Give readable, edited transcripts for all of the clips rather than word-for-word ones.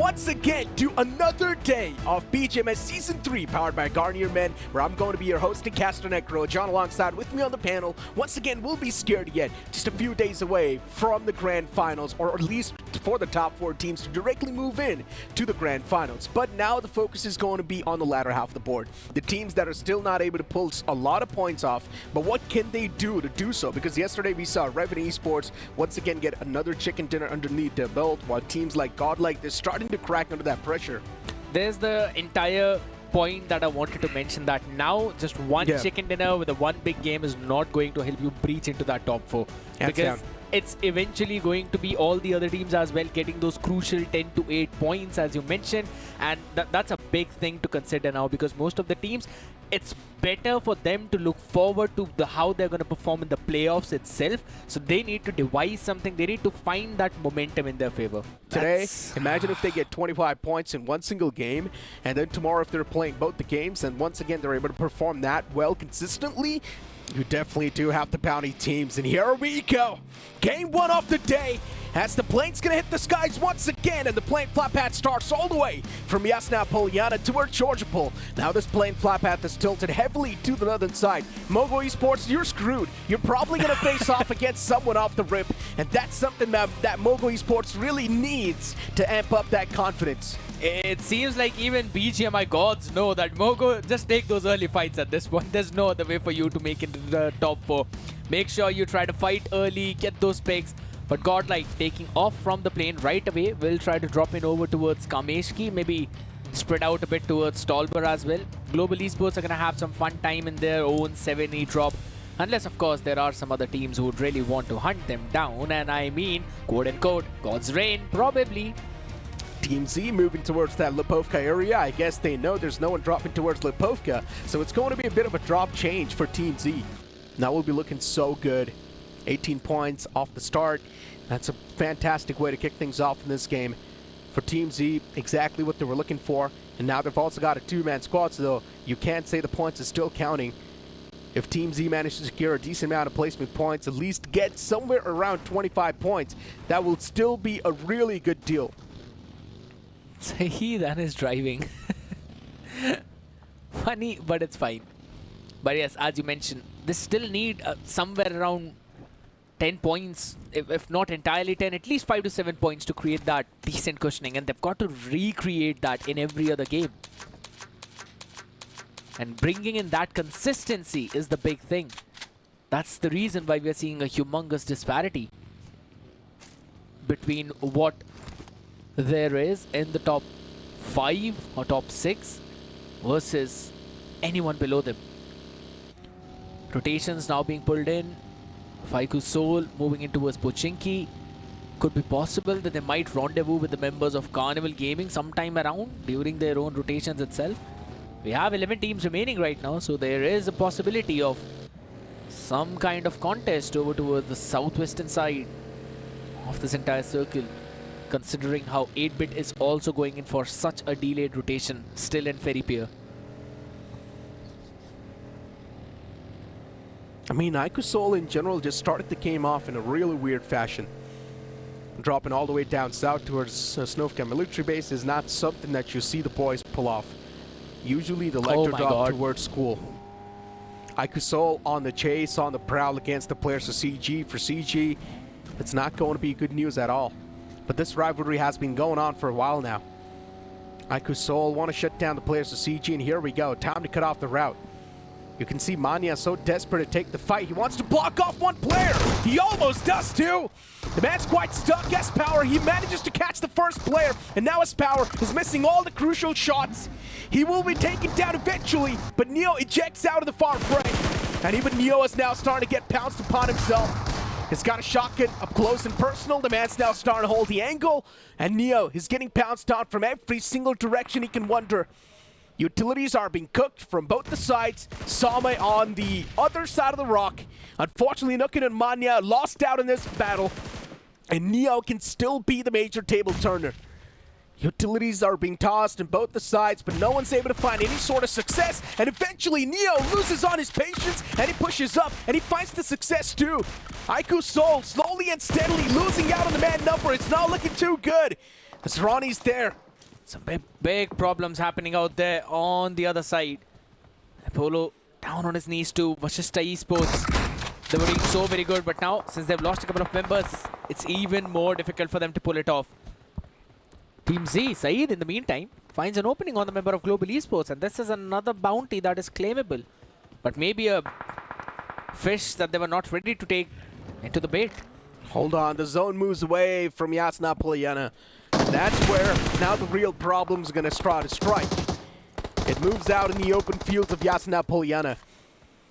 once again to another day of BGMS Season 3 powered by Garnier Men, where I'm going to be your host and caster Necro. John alongside with me on the panel. Once again, we'll be scared yet. Just a few days away from the Grand Finals, or at least for the top 4 teams to directly move in to the Grand Finals. But now the focus is going to be on the latter half of the board. The teams that are still not able to pull a lot of points off, but what can they do to do so? Because yesterday we saw Orangutan ESports once again get another chicken dinner underneath their belt, while teams like Godlike, they're starting to crack under that pressure. There's the entire point that I wanted to mention, that now just one chicken dinner with a one big game is not going to help you breach into that top 4. Because it's eventually going to be all the other teams as well getting those crucial 10 to 8 points, as you mentioned. And that's a big thing to consider now, because most of the teams, it's better for them to look forward to how they're going to perform in the playoffs itself. So they need to devise something. They need to find that momentum in their favor. Today, imagine if they get 25 points in one single game, and then tomorrow if they're playing both the games, and once again they're able to perform that well consistently. You definitely do have to bounty teams, and here we go. Game 1 of the day, as the plane's gonna hit the skies once again, and the plane flat path starts all the way from Yasna Poliana toward Georgia Pole. Now this plane flat path is tilted heavily to the northern side. Mogo Esports, you're screwed. You're probably gonna face off against someone off the rip, and that's something that Mogo Esports really needs to amp up that confidence. It seems like even BGMI gods know that Mogo, just take those early fights at this point. There's no other way for you to make it to the top 4. Make sure you try to fight early, get those picks. But Godlike taking off from the plane right away, will try to drop in over towards Kameshki, maybe spread out a bit towards Stolber as well. Global Esports are going to have some fun time in their own 7E drop. Unless, of course, there are some other teams who would really want to hunt them down. And I mean, quote-unquote, God's reign, probably. Team Z moving towards that Lipovka area. I guess they know there's no one dropping towards Lipovka, so it's going to be a bit of a drop change for Team Z. Now we'll be looking so good. 18 points off the start. That's a fantastic way to kick things off in this game. For Team Z, exactly what they were looking for. And now they've also got a 2-man squad, so you can't say the points is still counting. If Team Z manages to secure a decent amount of placement points, at least get somewhere around 25 points, that will still be a really good deal. Saheed and his driving. Funny, but it's fine. But yes, as you mentioned, they still need somewhere around 10 points, if not entirely 10, at least 5 to 7 points to create that decent cushioning, and they've got to recreate that in every other game. And bringing in that consistency is the big thing. That's the reason why we are seeing a humongous disparity between what there is in the top 5 or top 6 versus anyone below them. Rotations now being pulled in. Faiku Soul moving in towards Pochinki. Could be possible that they might rendezvous with the members of Carnival Gaming sometime around during their own rotations itself. We have 11 teams remaining right now, so there is a possibility of some kind of contest over towards the southwestern side of this entire circle, considering how 8-bit is also going in for such a delayed rotation still in Ferry Pier. I mean, Iku Soul in general just started the game off in a really weird fashion. Dropping all the way down south towards Snovka military base is not something that you see the boys pull off. Usually the lector drop towards school. Iku Soul on the chase, on the prowl against the players of CG. For CG, it's not going to be good news at all. But this rivalry has been going on for a while now. Iku Soul want to shut down the players of CG, and here we go. Time to cut off the route. You can see Manya so desperate to take the fight. He wants to block off one player. He almost does too. The man's quite stuck. S-Power, he manages to catch the first player, and now S-Power is missing all the crucial shots. He will be taken down eventually, but Neo ejects out of the far frame. And even Neo is now starting to get pounced upon himself. He's got a shotgun up close and personal. The man's now starting to hold the angle, and Neo is getting pounced on from every single direction he can wonder. Utilities are being cooked from both the sides. Same on the other side of the rock. Unfortunately, Nukin and Manya lost out in this battle, and Neo can still be the major table turner. Utilities are being tossed on both the sides, but no one's able to find any sort of success. And eventually, Neo loses on his patience, and he pushes up, and he finds the success too. Iku Soul slowly and steadily losing out on the man number. It's not looking too good. As Ronnie's there, Some big problems happening out there on the other side. Apollo down on his knees too. Vashishta Esports. They were doing so very good, but now since they've lost a couple of members, it's even more difficult for them to pull it off. Team Z, Saeed, in the meantime, finds an opening on the member of Global Esports, and this is another bounty that is claimable. But maybe a fish that they were not ready to take into the bait. Hold on, the zone moves away from Yasna Polyana. That's where now the real problem's gonna start to strike. It moves out in the open fields of Yasna Polyana.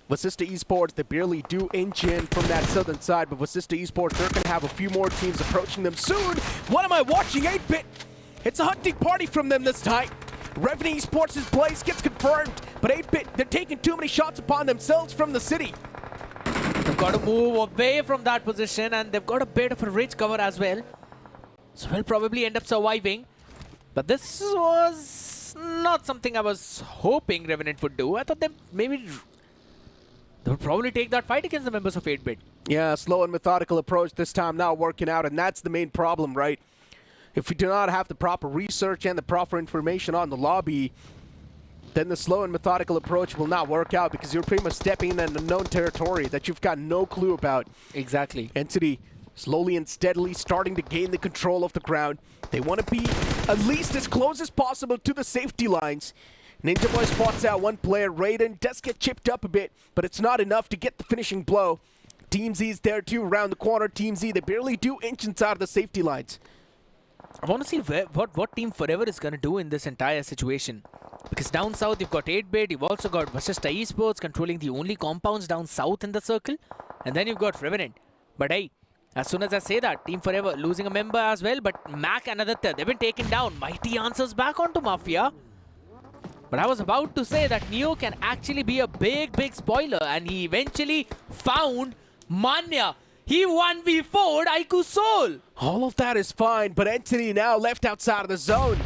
Vasista Esports, they barely do inch in from that southern side, but Vasista Esports, they're gonna have a few more teams approaching them soon. What am I watching? 8-bit! It's a hunting party from them this time. Revenue Esports' place gets confirmed, but 8-bit, they're taking too many shots upon themselves from the city. They've got to move away from that position, and they've got a bit of a ridge cover as well. So we'll probably end up surviving. But this was not something I was hoping Revenant would do. I thought they would probably take that fight against the members of 8-bit. Yeah, slow and methodical approach this time not working out, and that's the main problem, right? If we do not have the proper research and the proper information on the lobby, then the slow and methodical approach will not work out because you're pretty much stepping in an unknown territory that you've got no clue about. Exactly. Entity slowly and steadily starting to gain the control of the ground. They want to be at least as close as possible to the safety lines. Ninja Boy spots out one player. Raiden does get chipped up a bit, but it's not enough to get the finishing blow. Team Z is there too, around the corner. Team Z, they barely do inch inside of the safety lines. I want to see what Team Forever is going to do in this entire situation. Because down south, you've got 8-bit, you've also got Vashishta Esports controlling the only compounds down south in the circle. And then you've got Revenant. But hey, as soon as I say that, Team Forever losing a member as well, but Mac and Aditya, they've been taken down. Mighty answers back onto Mafia. But I was about to say that Neo can actually be a big spoiler, and he eventually found Manya. He 1v4'd Aiku Soul. All of that is fine, but Entity now left outside of the zone.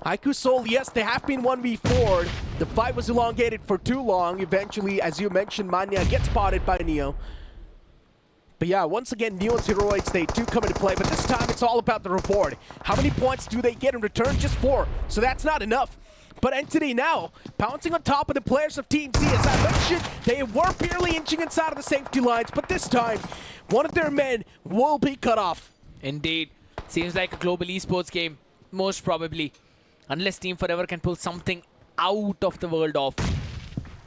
Aiku Soul, yes, they have been 1v4'd. The fight was elongated for too long. Eventually, as you mentioned, Manya gets spotted by Neo. But yeah, once again, Neo's heroics, they do come into play, but this time it's all about the reward. How many points do they get in return? Just 4, so that's not enough. But Entity now, pouncing on top of the players of Team Z. As I mentioned, they were barely inching inside of the safety lines, but this time, one of their men will be cut off. Indeed. Seems like a Global Esports game, most probably. Unless Team Forever can pull something out of the world off.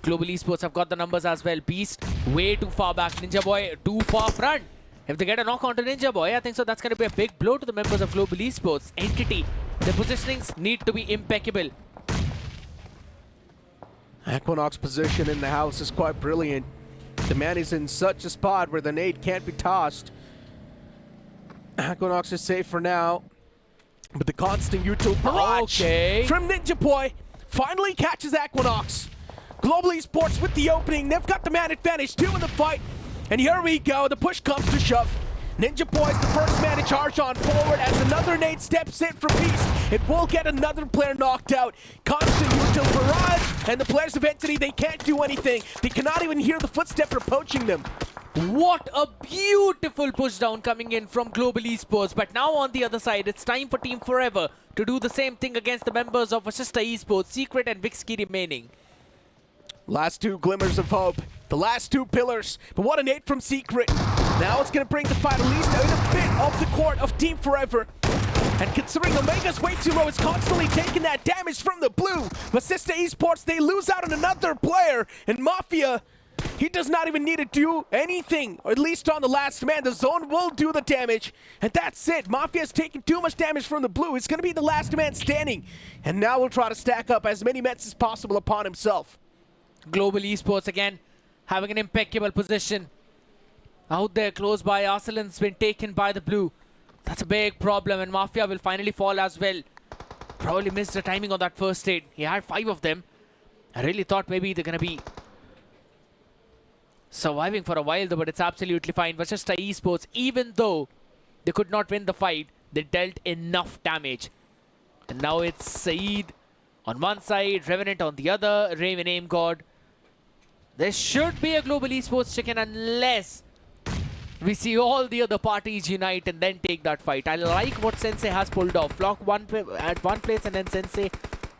Global Esports have got the numbers as well. Beast, way too far back. Ninja Boy, too far front. If they get a knock onto Ninja Boy, I think so that's going to be a big blow to the members of Global Esports. Entity, their positionings need to be impeccable. Equinox position in the house is quite brilliant. The man is in such a spot where the nade can't be tossed. Equinox is safe for now. But the constant YouTube barrage from Ninja Boy finally catches Equinox. Global Esports with the opening. They've got the man advantage too in the fight. And here we go. The push comes to shove. Ninja Boy's the first man to charge on forward as another nade steps in for Beast. It will get another player knocked out. Constant util barrage, and the players of Entity, they can't do anything. They cannot even hear the footstep approaching them. What a beautiful push down coming in from Global Esports. But now on the other side, it's time for Team Forever to do the same thing against the members of Vashishta Esports, Secret and Vixki remaining. Last 2 glimmers of hope. The last 2 pillars. But what a nade from Secret. Now it's going to bring the fight at least out a bit off the court of Team Forever. And considering Omega's way too low, it's constantly taking that damage from the blue. Vashishta Esports, they lose out on another player. And Mafia, he does not even need to do anything, or at least on the last man. The zone will do the damage, and that's it. Mafia's taking too much damage from the blue. It's going to be the last man standing. And now we'll try to stack up as many mets as possible upon himself. Global Esports again, having an impeccable position. Out there, close by, Arsalan's been taken by the blue. That's a big problem, and Mafia will finally fall as well. Probably missed the timing on that first aid. He had 5 of them. I really thought maybe they're going to be surviving for a while though, but it's absolutely fine. Vashishta Esports, even though they could not win the fight, they dealt enough damage. And now it's Saeed on one side, Revenant on the other, Raven Aim God. There should be a Global Esports chicken unless we see all the other parties unite and then take that fight. I like what Sensei has pulled off. Flock at one place and then Sensei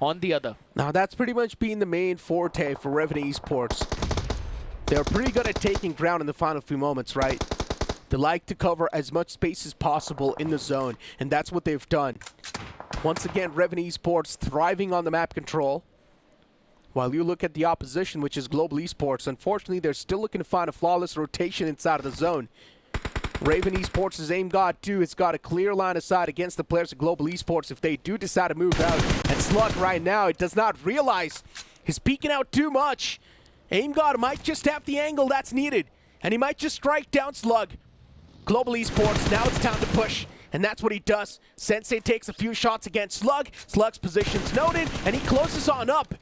on the other. Now that's pretty much been the main forte for Revenant Esports. They're pretty good at taking ground in the final few moments, right? They like to cover as much space as possible in the zone, and that's what they've done. Once again, Revenant Esports thriving on the map control. While you look at the opposition, which is Global Esports, unfortunately, they're still looking to find a flawless rotation inside of the zone. Raven Esports' aim god too has got a clear line of sight against the players of Global Esports if they do decide to move out. And Slug right now, it does not realize he's peeking out too much. Aim god might just have the angle that's needed, and he might just strike down Slug. Global Esports, now it's time to push. And that's what he does. Sensei takes a few shots against Slug. Slug's position's noted, and he closes on up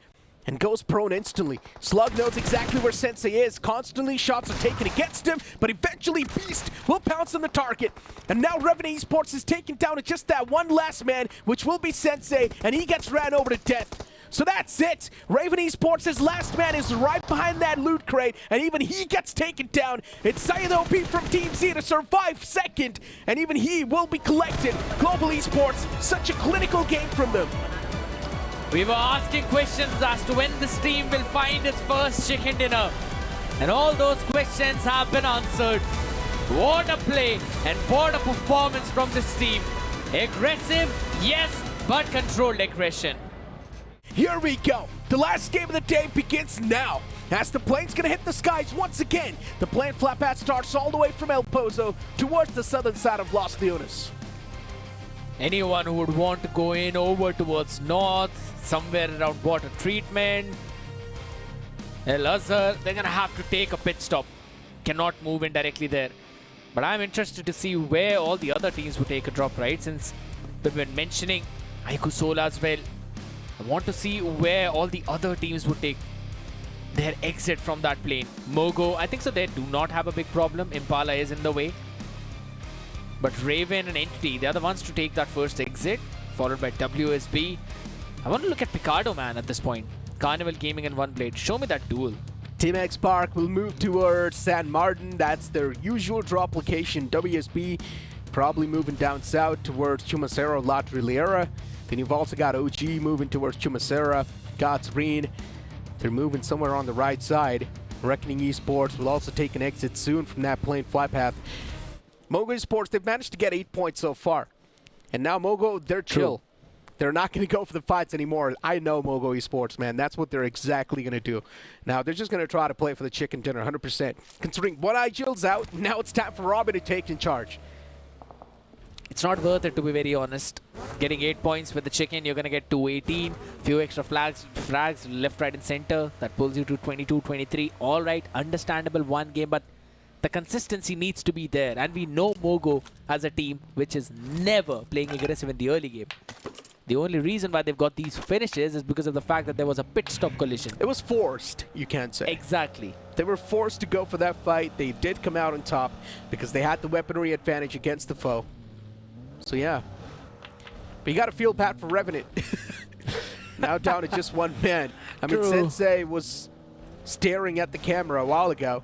and goes prone instantly. Slug knows exactly where Sensei is. Constantly shots are taken against him, but eventually Beast will pounce on the target. And now Revenant Esports is taken down to just that one last man, which will be Sensei, and he gets ran over to death. So that's it. Raven Esports' last man is right behind that loot crate, and even he gets taken down. It's Syed OP from Team Z to survive second, and even he will be collected. Global Esports, such a clinical game from them. We were asking questions as to when this team will find its first chicken dinner. And all those questions have been answered. What a play and what a performance from this team. Aggressive, yes, but controlled aggression. Here we go. The last game of the day begins now. As the plane's gonna hit the skies once again. The plane flat path starts all the way from El Pozo towards the southern side of Los Leones. Anyone who would want to go in over towards north, somewhere around water treatment, El Azhar, they're gonna have to take a pit stop. Cannot move in directly there. But I'm interested to see where all the other teams would take a drop, right? Since we've been mentioning Aiku Sola as well. I want to see where all the other teams would take their exit from that plane. Mogo, I think so they do not have a big problem. Impala is in the way. But Raven and Entity, they're the ones to take that first exit, followed by WSB. I want to look at Picardo, man, at this point. Carnival Gaming and One Blade. Show me that duel. Team X Park will move towards San Martin. That's their usual drop location. WSB probably moving down south towards Chumacero, La Trilera. Then you've also got OG moving towards Chumacera, Godsreen. They're moving somewhere on the right side. Reckoning Esports will also take an exit soon from that plane flight path. Mogo Esports, they've managed to get 8 points so far. And now Mogo, they're chill. They're not going to go for the fights anymore. I know Mogo Esports, man. That's what they're exactly going to do. Now, they're just going to try to play for the chicken dinner 100%. Considering One Eye Jill's out, now it's time for Robin to take in charge. It's not worth it, to be very honest. Getting 8 points with the chicken, you're going to get 218. Few extra frags left, right, and center. That pulls you to 22, 23. All right, understandable one game, but the consistency needs to be there. And we know Mogo as a team which is never playing aggressive in the early game. The only reason why they've got these finishes is because of the fact that there was a pit stop collision. It was forced, you can't say. Exactly. They were forced to go for that fight. They did come out on top because they had the weaponry advantage against the foe. So yeah. But you got to feel bad for Revenant. Now down to just one man. I mean, True. Sensei was staring at the camera a while ago.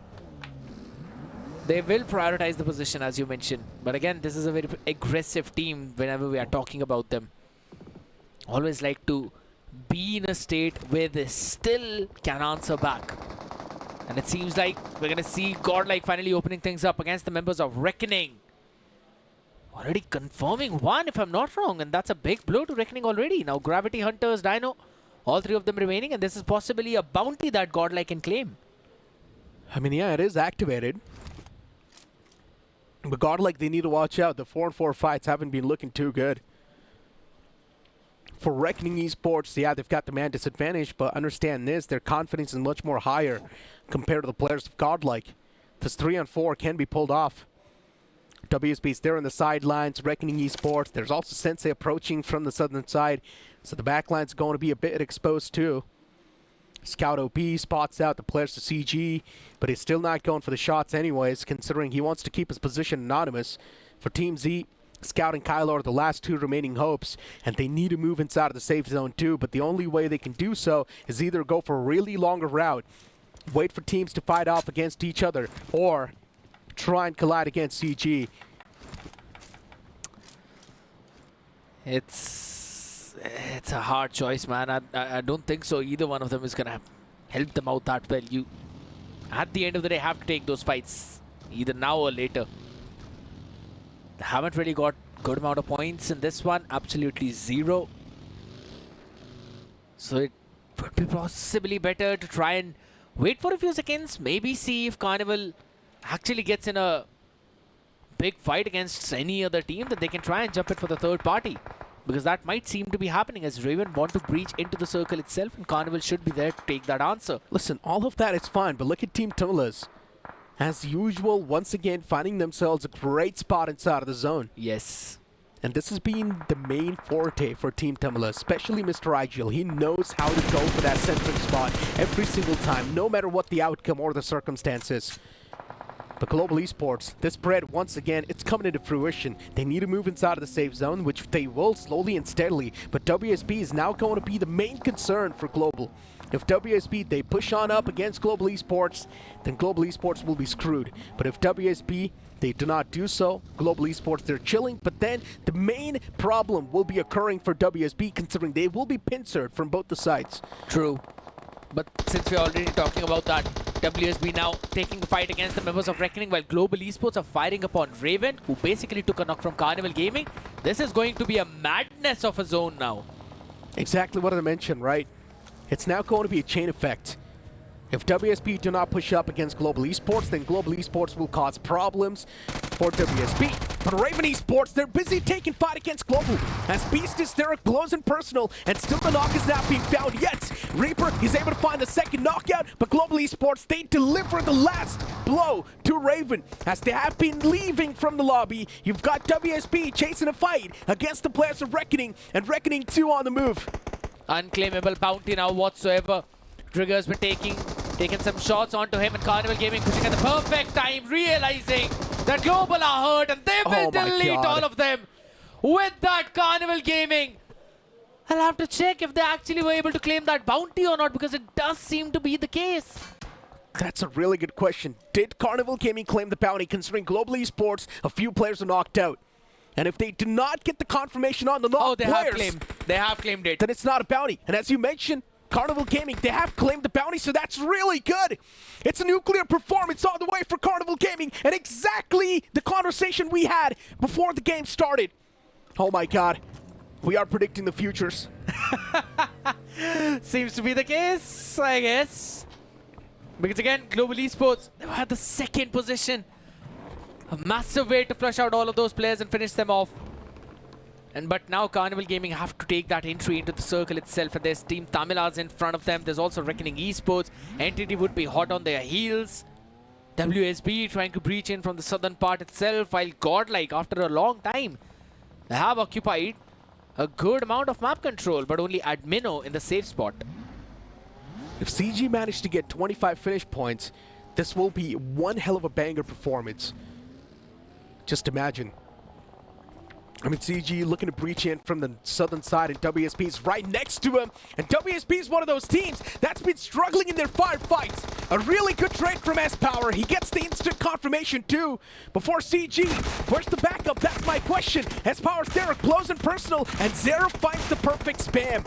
They will prioritize the position, as you mentioned. But again, this is a very aggressive team whenever we are talking about them. Always like to be in a state where they still can answer back. And it seems like we're going to see Godlike finally opening things up against the members of Reckoning. Already confirming one, if I'm not wrong. And that's a big blow to Reckoning already. Now Gravity Hunters, Dino, all three of them remaining. And this is possibly a bounty that Godlike can claim. I mean, yeah, it is activated. But Godlike, they need to watch out. The 4-on-4 fights haven't been looking too good. For Reckoning Esports, yeah, they've got the man disadvantage, but understand this, their confidence is much more higher compared to the players of Godlike. This 3-on-4 can be pulled off. WSB's there on the sidelines, Reckoning Esports. There's also Sensei approaching from the southern side, so the backline's going to be a bit exposed too. Scout OP spots out the players to CG, but he's still not going for the shots anyways, considering he wants to keep his position anonymous. For Team Z, Scout and Kylo are the last two remaining hopes, and they need to move inside of the safe zone too, but the only way they can do so is either go for a really longer route, wait for teams to fight off against each other, or try and collide against CG. It's a hard choice, man. I don't think so. Either one of them is gonna help them out that well. You, at the end of the day, have to take those fights either now or later. They haven't really got good amount of points in this one. Absolutely zero. So it would be possibly better to try and wait for a few seconds. Maybe see if Carnival actually gets in a big fight against any other team, that they can try and jump it for the third party. Because that might seem to be happening, as Raven want to breach into the circle itself, and Carnival should be there to take that answer. Listen, all of that is fine, but look at Team Timilas. As usual, once again, finding themselves a great spot inside of the zone. Yes. And this has been the main forte for Team Timilas, especially Mr. Igil. He knows how to go for that centric spot every single time, no matter what the outcome or the circumstances. But Global Esports, this spread, once again, it's coming into fruition. They need to move inside of the safe zone, which they will slowly and steadily. But WSB is now going to be the main concern for Global. If WSB, they push on up against Global Esports, then Global Esports will be screwed. But if WSB, they do not do so, Global Esports, they're chilling. But then the main problem will be occurring for WSB, considering they will be pincered from both the sides. True. But since we're already talking about that, WSB now taking the fight against the members of Reckoning, while Global Esports are firing upon Raven, who basically took a knock from Carnival Gaming. This is going to be a madness of a zone now. Exactly what I mentioned, right? It's now going to be a chain effect. If WSB do not push up against Global Esports, then Global Esports will cause problems for WSB. But Raven Esports, they're busy taking fight against Global, as Beast is there close and personal, and still the knock is not being found yet. Reaper is able to find the second knockout, but Global Esports, they deliver the last blow to Raven, as they have been leaving from the lobby. You've got WSB chasing a fight against the players of Reckoning, and Reckoning 2 on the move. Unclaimable bounty now whatsoever. Trigger's been taking some shots onto him, and Carnival Gaming pushing at the perfect time, realizing that Global are hurt, and they will delete all of them. With that, Carnival Gaming, I'll have to check if they actually were able to claim that bounty or not, because it does seem to be the case. That's a really good question. Did Carnival Gaming claim the bounty, considering Global Esports, a few players are knocked out? And if they do not get the confirmation on the knocked players, they have claimed it, then it's not a bounty. And as you mentioned, Carnival Gaming, they have claimed the bounty, so that's really good. It's a nuclear performance all the way for Carnival Gaming, and exactly the conversation we had before the game started. Oh my god, we are predicting the futures. Seems to be the case, I guess. Because again, Global Esports, they had the second position. A massive way to flush out all of those players and finish them off. But now Carnival Gaming have to take that entry into the circle itself, and there's Team Tamilas in front of them. There's also Reckoning Esports. Entity would be hot on their heels. WSB trying to breach in from the southern part itself, while Godlike, after a long time, they have occupied a good amount of map control, but only Admino in the safe spot. If CG managed to get 25 finish points, this will be one hell of a banger performance. Just imagine. I mean, CG looking to breach in from the southern side, and WSB is right next to him. And WSB is one of those teams that's been struggling in their firefights. A really good trade from S-Power. He gets the instant confirmation too. Before CG, where's the backup? That's my question. S-Power's there, close and personal, and Zera finds the perfect spam.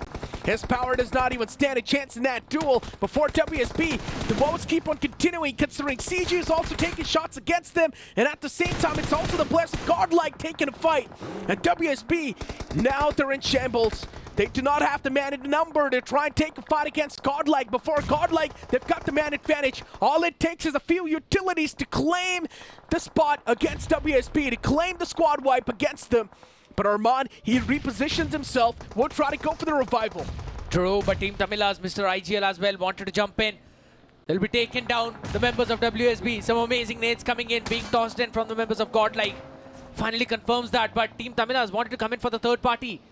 S-Power does not even stand a chance in that duel. Before WSB, the woes keep on continuing, considering CG is also taking shots against them, and at the same time, it's also the Blessed Godlike taking a fight. And WSB, now they're in shambles. They do not have the man in number to try and take a fight against Godlike. Before Godlike, they've got the man advantage. All it takes is a few utilities to claim the spot against WSB, to claim the squad wipe against them. But Armand, he repositions himself, will try to go for the revival. True, but Team Tamilas, Mr. IGL as well, wanted to jump in. They'll be taking down the members of WSB. Some amazing nades coming in, being tossed in from the members of Godlike. Finally confirms that, but Team Tamilas wanted to come in for the third party.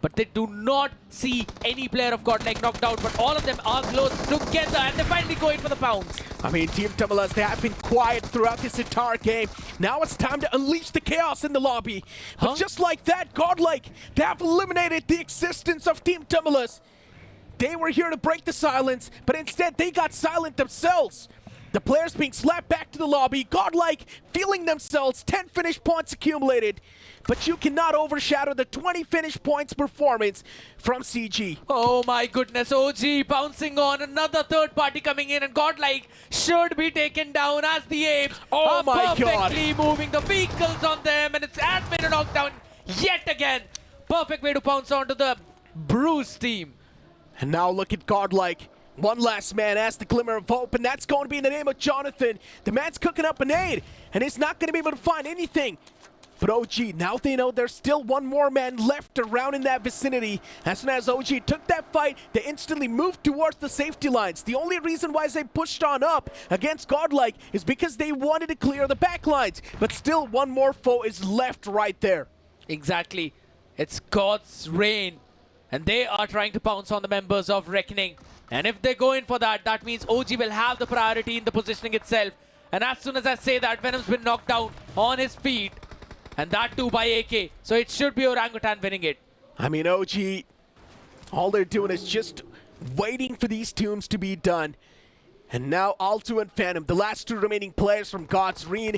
But they do not see any player of Godlike knocked out, but all of them are close together, and they finally go in for the pounds. I mean, Team Tamilas, they have been quiet throughout this entire game. Now it's time to unleash the chaos in the lobby. But just like that, Godlike, they have eliminated the existence of Team Tamilas. They were here to break the silence, but instead they got silent themselves. The players being slapped back to the lobby, godlike, feeling themselves, 10 finish points accumulated. But you cannot overshadow the 20 finish points performance from CG. Oh my goodness, OG bouncing on another third party coming in, and godlike should be taken down as the apes Oh are my God. perfectly moving the vehicles on them, and it's admin and knockdown yet again. Perfect way to pounce onto the Bruce team. And now look at godlike. One last man has the glimmer of hope, and that's going to be in the name of Jonathan. The man's cooking up a nade, and he's not going to be able to find anything. But OG, now they know there's still one more man left around in that vicinity. As soon as OG took that fight, they instantly moved towards the safety lines. The only reason why they pushed on up against godlike is because they wanted to clear the back lines. But still, one more foe is left right there. Exactly. It's God's reign, and they are trying to pounce on the members of Reckoning. And if they go in for that, that means OG will have the priority in the positioning itself. And as soon as I say that, Venom's been knocked down on his feet. And that too by AK. So it should be Orangutan winning it. I mean, OG, all they're doing is just waiting for these tombs to be done. And now Alto and Phantom, the last two remaining players from God's Reign.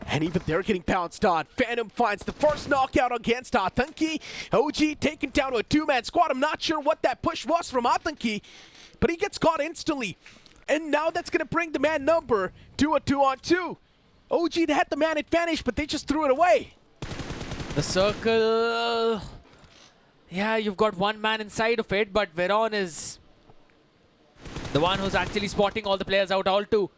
And even they're getting pounced on. Phantom finds the first knockout against Atanki. OG taken down to a two-man squad. I'm not sure what that push was from Atanki, but he gets caught instantly. And now that's going to bring the man number to a 2-on-2. OG had the man advantage, but they just threw it away. The circle... Yeah, you've got one man inside of it, but Veron is the one who's actually spotting all the players out. Alto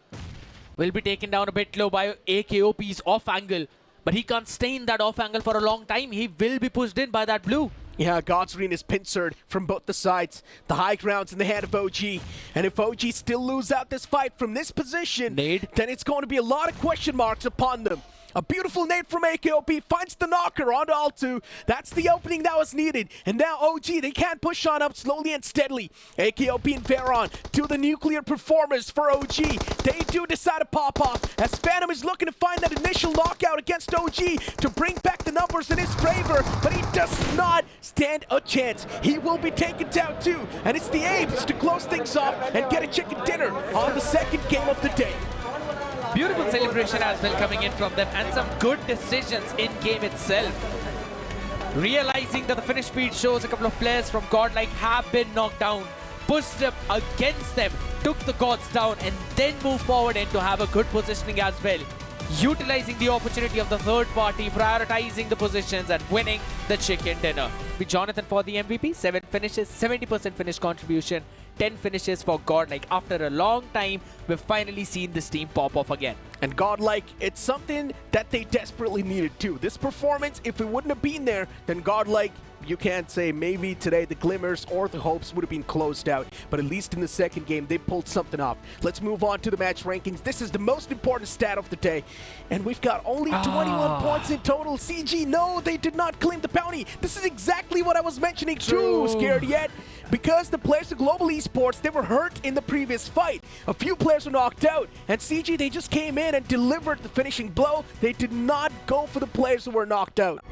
will be taken down a bit low by AKOP's off angle, but he can't stay in that off angle for a long time. He will be pushed in by that blue. Yeah, God's Reign is pincered from both the sides. The high ground's in the hand of OG. And if OG still lose out this fight from this position, Nade. then it's going to be a lot of question marks upon them. A beautiful nade from AKOP finds the knocker onto Alto. That's the opening that was needed. And now OG, they can push on up slowly and steadily. AKOP and Veron, two of the nuclear performers for OG. They do decide to pop off as Phantom is looking to find that initial knockout against OG to bring back the numbers in his favor, but he does not stand a chance. He will be taken down too, and it's the Apes to close things off and get a chicken dinner on the second game of the day. Beautiful celebration as well coming in from them, and some good decisions in game itself. Realizing that the finish speed shows a couple of players from Godlike have been knocked down, pushed up against them, took the gods down, and then moved forward and to have a good positioning as well. Utilizing the opportunity of the third party, prioritizing the positions and winning the chicken dinner. With Jonathan for the MVP, 7 finishes, 70% finish contribution, 10 finishes for Godlike. After a long time, we've finally seen this team pop off again. And Godlike, it's something that they desperately needed too. This performance, if it wouldn't have been there, then Godlike, you can't say maybe today the glimmers or the hopes would have been closed out, but at least in the second game they pulled something off. Let's move on to the match rankings. This is the most important stat of the day, and we've got only 21 points in total. CG, no, they did not claim the bounty. This is exactly what I was mentioning too, Scared Yet, because the players of Global Esports, they were hurt in the previous fight. A few players were knocked out, and CG, they just came in and delivered the finishing blow. They did not go for the players who were knocked out.